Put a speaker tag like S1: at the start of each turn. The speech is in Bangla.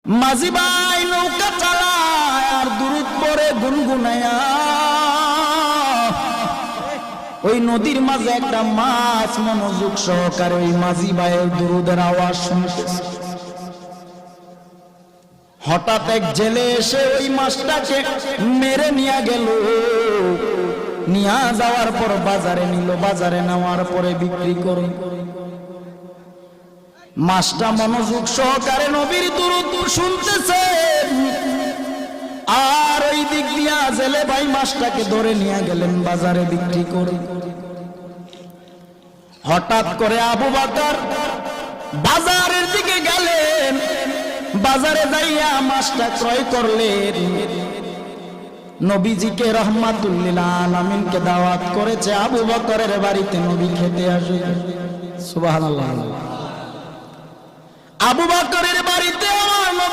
S1: মাঝি ভাই নৌকা চালায় আর দুরুদ পড়ে গুনগুনায়া। ওই নদীর মাঝে একটা মাছ মনোযোগ সহকারে ওই মাঝি ভাইয়ের দুরুদের আওয়াজ শুনতেছে। হঠাৎ এক জেলে এসে ওই মাছটাকে মেরে নিয়ে গেল। নিয়ে যাওয়ার পর বাজারে নিল, বাজারে নেওয়ার পরে বিক্রি করে। মাছটা মনোযোগ সহকারে নবীর দুরূদ শুনতেছে, আর ওই দিক দিয়া জেলে ভাই মাছটাকে ধরে নিয়ে গেলেন বাজারে বিক্রি করে। হঠাৎ করে আবু বকর বাজারের দিকে গেলেন, বাজারে যাইয়া মাছটা ক্রয় করলেন। নবীজিকে রহমাতুল লিল আলামিনকে দাওয়াত করেছে আবু বকরের বাড়িতে নবী খেতে আসে। সুবহানাল্লাহ। আবু বকরের বাড়িতে আমার নবী